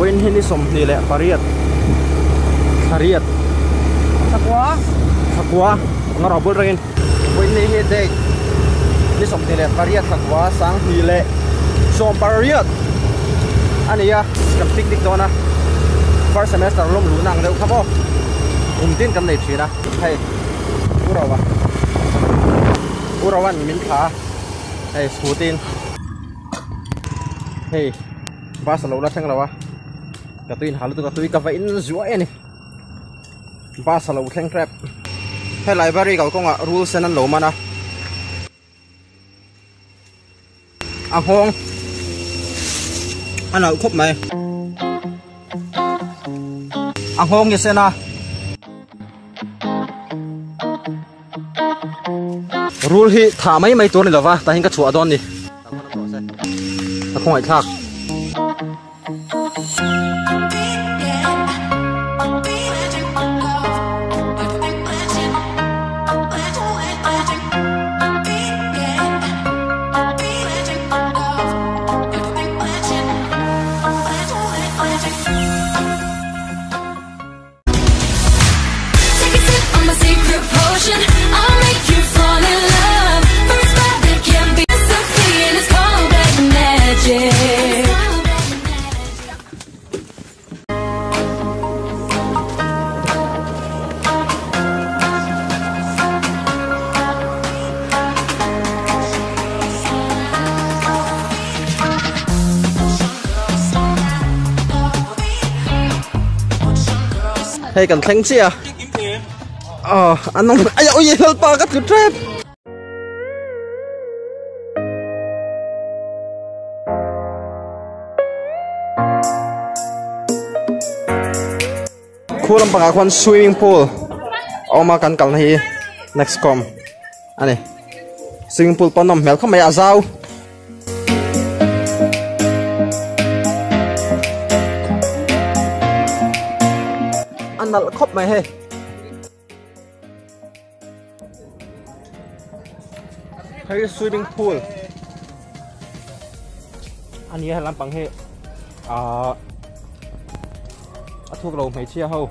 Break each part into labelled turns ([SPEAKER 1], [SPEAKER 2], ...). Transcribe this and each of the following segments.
[SPEAKER 1] Win hini som ni le pariat sakwa ngara bol ringin win ni he dek ni som ni le pariat sakwa sang ni le som pariat ani ya kam picnic dona first semester lom lu nang deu khamo tin kan nei thina hey urawan min kha hey sputin hey bas lo la thang lawa katuin halu tu katui ka vain zuwa ni bas lo thang trap hey library kal konga rules nan lo mana ahong ana khop mai ahong ni sena rule hi tha mai tur ni lawa ta hin ka chua don ni ta khong ai thak hay cần thanh chia anh nông ai ôi help pa cái trap khu làm bằng quan swimming pool mà cần cần hi Nextcomm anh này swimming pool pan nom mel không mày à sao anh khóc mày he hay swimming pool anh ấy làm bằng he thuốc lầu mấy chia hâu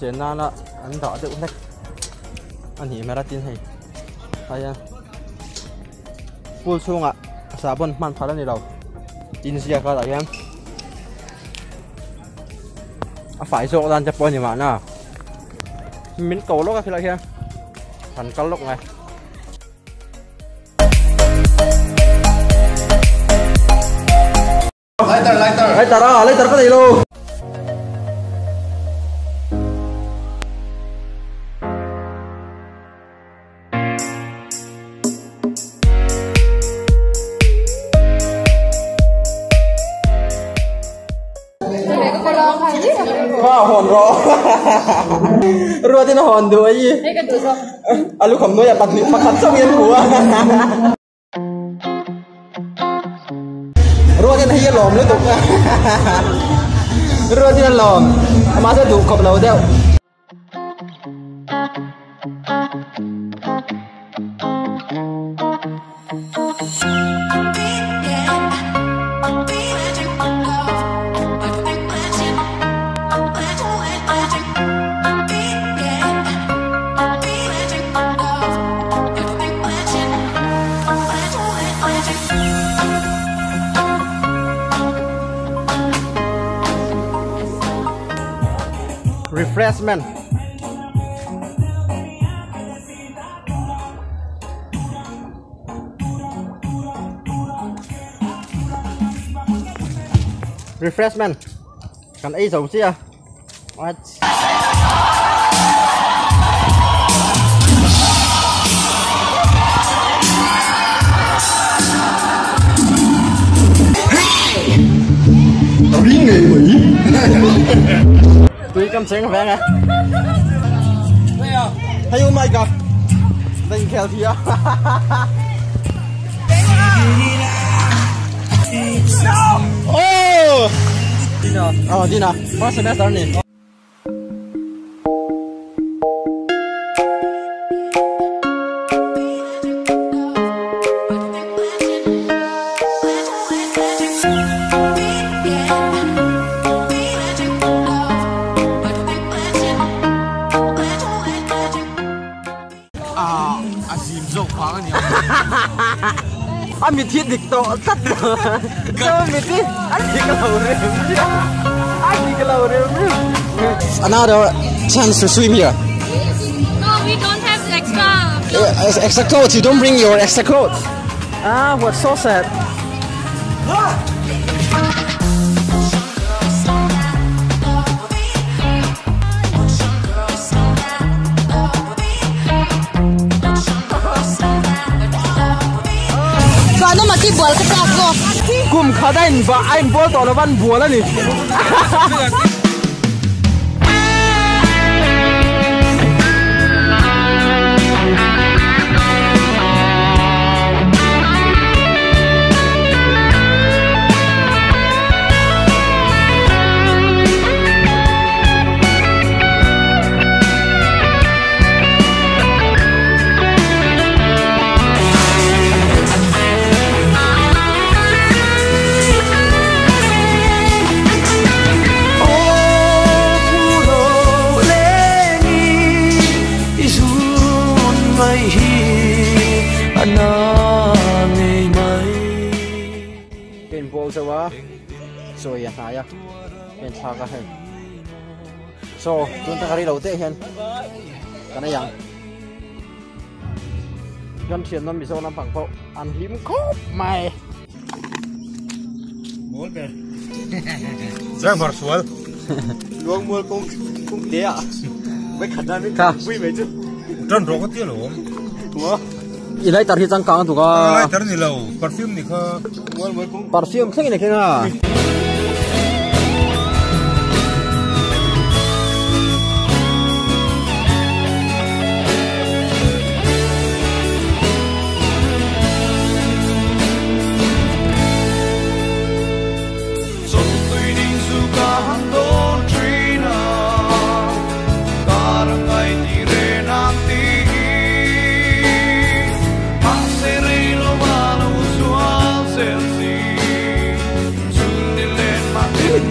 [SPEAKER 1] chuyện na là anh đỏ tự nách anh hiểu mà ra tin hay hay pool xuống ạ xả bồn man phá ra này đâu tin gì cả tại em phải số đàn chập bồn như mà nè mình cầu lốc cái này kia thành cầu lốc này later có gì luôn hòn rô rô thì nó hòn đuôi gì lúc không nuôi là bật miệng phát sông yên của rô thì nó hiên lòm liên tục rô thì nó lòm mà sẽ đủ cọp đầu đeo refreshment cần ấy dầu chia what tao đi nghề Mỹ tôi cầm sáng vẽ nè thấy oh my god đánh khéo thì á đi nào first semester này bị thiết địch tổ tắt rồi. Sao bị thiết? Anh đi cái lầu rồi. Anh đi cái lầu rồi. Another chance to swim here.
[SPEAKER 2] No, we don't have extra.
[SPEAKER 1] Extra clothes. You don't bring your extra clothes. Ah, what's so sad?
[SPEAKER 2] Nó mà cái bùa cái tao go.
[SPEAKER 1] Cùng khá đành và anh bùa tỏ là văn bùa đó nè. Cái bùa sao vậy? Rồi à ya, cái thà cái hen. So, chúng ta đi đầu tiên hen. Cái này yang. Gần tiền nó bị sao nằm phẳng phổ, ăn hiếm khóc mày.
[SPEAKER 3] Muốn kìa. Giang vào suối.
[SPEAKER 1] Luông mua cung tía à? Mấy khẩn ra mấy vui mấy chứ.
[SPEAKER 3] Trần rô có tía lỗ.
[SPEAKER 1] Ủa? Ý lấy tao thì chẳng càng tụi có.
[SPEAKER 3] Lấy tao thì lâu, perfume thì có.
[SPEAKER 1] Perfume thế này kia à?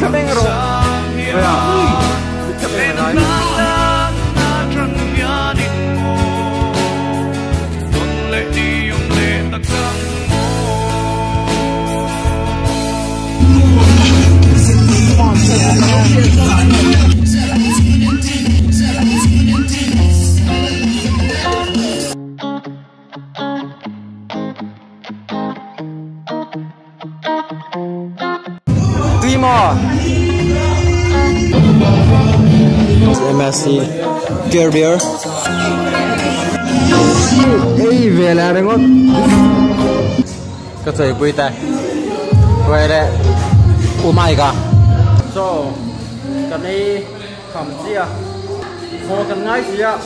[SPEAKER 1] Come in, bro. Three more. MSC Pure Beer. Ê về là đấy ngon. Cái gì quý tay. Quay đây. Oh my god. So, cái này khẩm gì à? Hồ cái ngay gì à?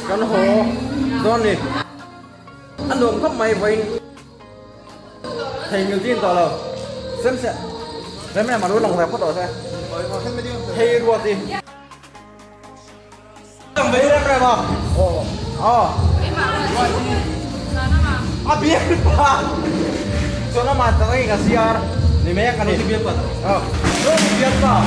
[SPEAKER 1] Cái hồ don đi. Anh luồng khắp mày vậy. Thầy nhiều tin tỏ lờ. Xem sẽ. Đấy mà nuôi lòng đẹp có tỏ xem. Thầy ruột gì? Tầm mấy em này mà. Biết mà. Cho nó mà tới cái gì à? Ni mấy cái này biết mà. Nó biết mà.